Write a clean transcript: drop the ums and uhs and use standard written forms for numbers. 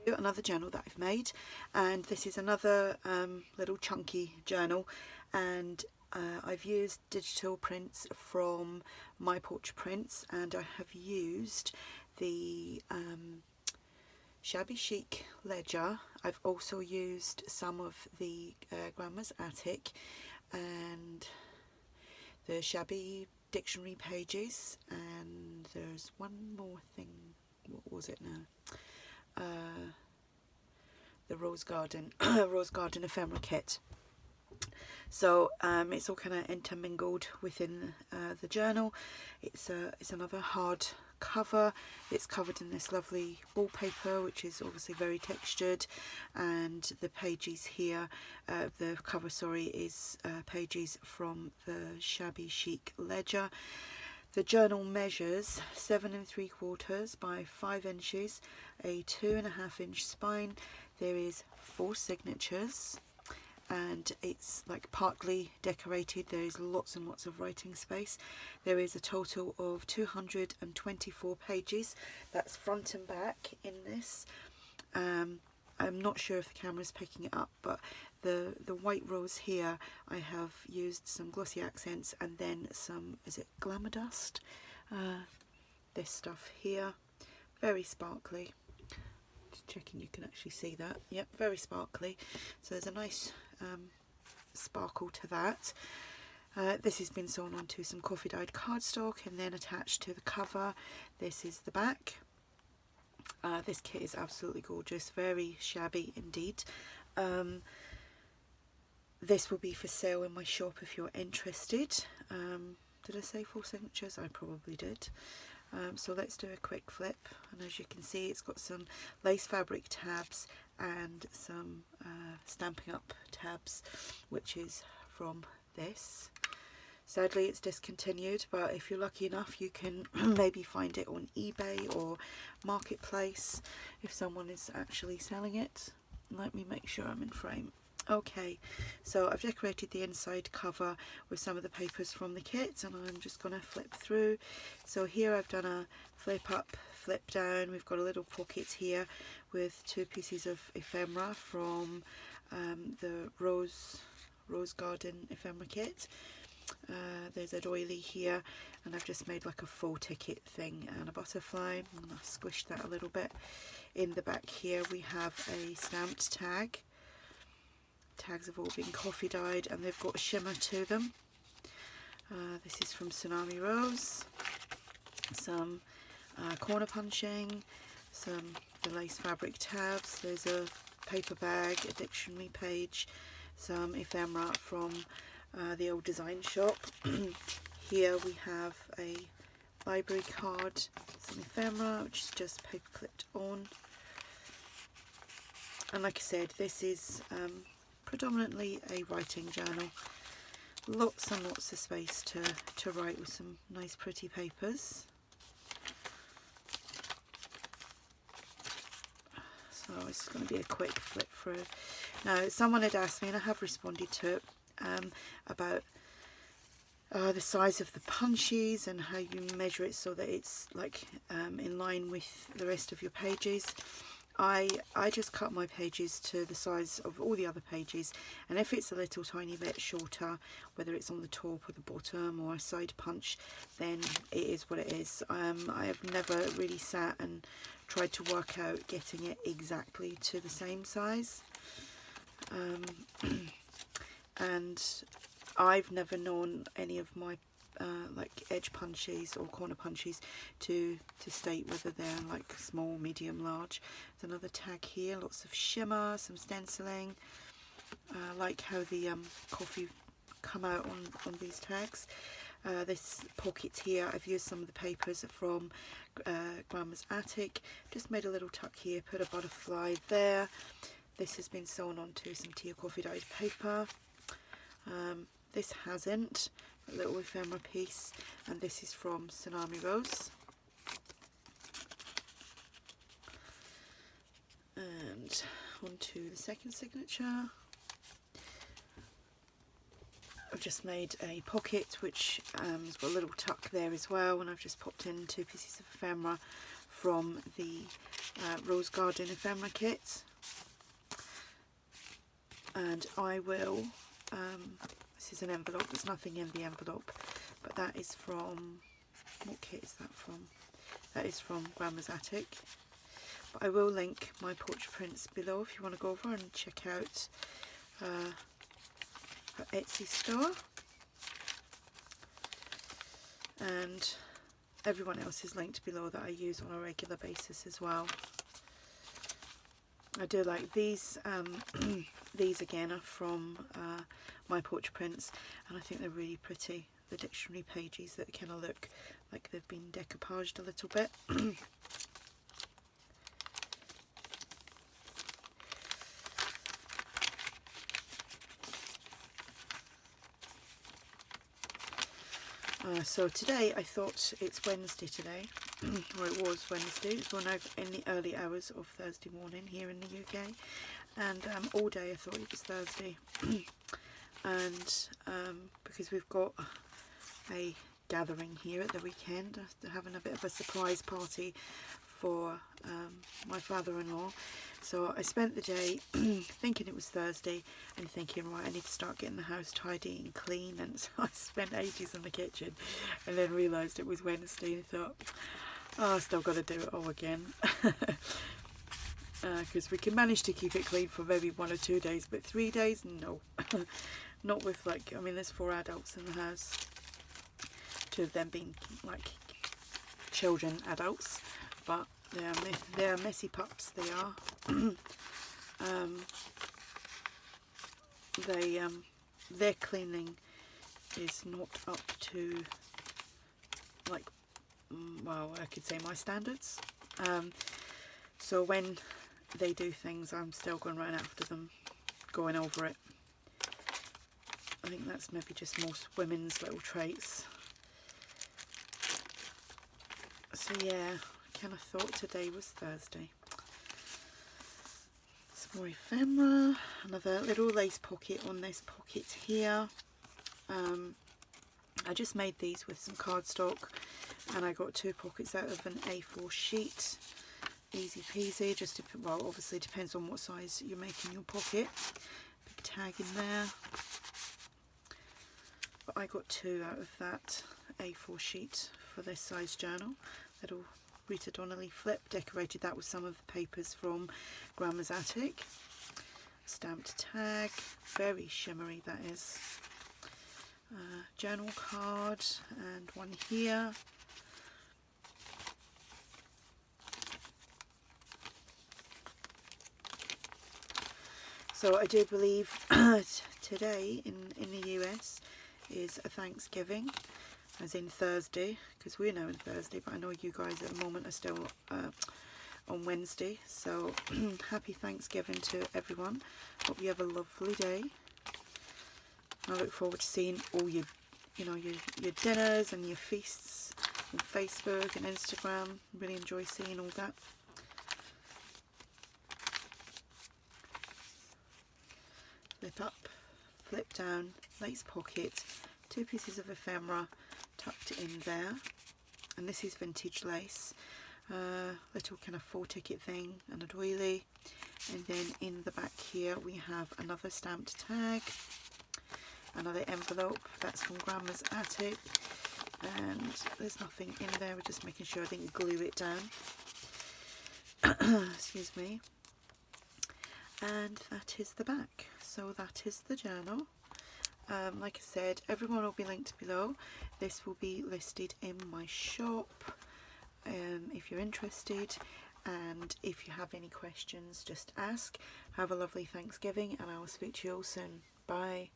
Another journal that I've made, and this is another little chunky journal, and I've used digital prints from My Porch Prints, and I have used the Shabby Chic ledger. I've also used some of the Grandma's Attic and the Shabby dictionary pages, and there's one more thing. What was it now? The Rose Garden ephemera kit. So it's all kind of intermingled within the journal. It's another hard cover. It's covered in this lovely wallpaper, which is obviously very textured, and the pages here, the cover, sorry, is pages from the Shabby Chic ledger. The journal measures 7 3/4 by 5 inches, a 2.5 inch spine. There is 4 signatures, and it's like partly decorated. There is lots and lots of writing space. There is a total of 224 pages. That's front and back in this. I'm not sure if the camera's picking it up, but the white rose here, I have used some glossy accents and then some, is it glamour dust? This stuff here, very sparkly. Just checking you can actually see that. Yep, very sparkly. So there's a nice sparkle to that. This has been sewn onto some coffee dyed cardstock and then attached to the cover. This is the back. This kit is absolutely gorgeous, very shabby indeed. This will be for sale in my shop if you're interested. Did I say 4 signatures? I probably did. So let's do a quick flip, and as you can see, it's got some lace fabric tabs and some Stampin' Up tabs, which is from this. Sadly it's discontinued, but if you're lucky enough you can maybe find it on eBay or Marketplace if someone is actually selling it. Let me make sure I'm in frame. Okay, so I've decorated the inside cover with some of the papers from the kit, and I'm just going to flip through. So here I've done a flip up, flip down. We've got a little pocket here with 2 pieces of ephemera from the Rose Garden ephemera kit. There's a doily here, and I've just made like a 4 ticket thing and a butterfly, and I've squished that a little bit. In the back here we have a stamped tag. Tags have all been coffee dyed and they've got a shimmer to them. This is from Tsunami Rose. Some corner punching, some the lace fabric tabs. There's a paper bag, a dictionary page, some ephemera from the old design shop. Here we have a library card, some ephemera which is just paper clipped on. And like I said, this is predominantly a writing journal. Lots and lots of space to write with some nice pretty papers. So it's going to be a quick flip through. Now someone had asked me, and I have responded to it, about the size of the punches and how you measure it so that it's like in line with the rest of your pages. I just cut my pages to the size of all the other pages, and if it's a little tiny bit shorter, whether it's on the top or the bottom or a side punch, then it is what it is. I have never really sat and tried to work out getting it exactly to the same size, and I've never known any of my like edge punches or corner punches to state whether they're like small, medium, large. There's another tag here, lots of shimmer, some stenciling. I like how the coffee come out on these tags. This pocket here, I've used some of the papers from Grandma's Attic. Just made a little tuck here, put a butterfly there. This has been sewn onto some tea or coffee dyed paper. This hasn't. A little ephemera piece, and this is from Tsunami Rose. And on to the second signature. I've just made a pocket which has got a little tuck there as well, and I've just popped in 2 pieces of ephemera from the Rose Garden ephemera kit, and I will, this is an envelope, there's nothing in the envelope, but that is from, what kit is that from? That is from Grandma's Attic. But I will link my portrait prints below if you want to go over and check out her Etsy store. And everyone else is linked below that I use on a regular basis as well. I do like these. These again are from my portrait prints, and I think they're really pretty. The dictionary pages that kind of look like they've been decoupaged a little bit. So today, I thought it's Wednesday today, or it was Wednesday. We're now in the early hours of Thursday morning here in the UK, and all day I thought it was Thursday. And because we've got a gathering here at the weekend, having a bit of a surprise party for my father-in-law. So I spent the day thinking it was Thursday and thinking, right, I need to start getting the house tidy and clean, and so I spent ages in the kitchen and then realised it was Wednesday and thought, oh, I still got to do it all again. Because we can manage to keep it clean for maybe 1 or 2 days, but 3 days, no. Not with, like, I mean, there's 4 adults in the house, 2 of them being like children, adults, but they are messy pups, they are. Their cleaning is not up to, like, well, I could say my standards. So when they do things, I'm still going right after them, going over it. I think that's maybe just most women's little traits. So yeah, I kind of thought today was Thursday. Some more ephemera, another little lace pocket on this pocket here. I just made these with some cardstock, and I got 2 pockets out of an A4 sheet. Easy peasy, just well, obviously depends on what size you're making your pocket. Big tag in there. But I got 2 out of that A4 sheet for this size journal. Little Rita Donnelly flip, decorated that with some of the papers from Grandma's Attic. Stamped tag, very shimmery that is. Journal card, and one here. So I do believe today in the US is a Thanksgiving, as in Thursday, because we're now in Thursday, but I know you guys at the moment are still on Wednesday. So happy Thanksgiving to everyone. Hope you have a lovely day. I look forward to seeing all your, your dinners and your feasts on Facebook and Instagram. Really enjoy seeing all that. Flip up, flip down, lace pocket, 2 pieces of ephemera tucked in there, and this is vintage lace, little kind of 4-ticket thing and a doily. And then in the back here we have another stamped tag, another envelope, that's from Grandma's Attic, and there's nothing in there, we're just making sure I didn't glue it down. Excuse me. And that is the back. So that is the journal. Like I said, everyone will be linked below. This will be listed in my shop if you're interested, and if you have any questions, just ask. Have a lovely Thanksgiving, and I will speak to you all soon. Bye.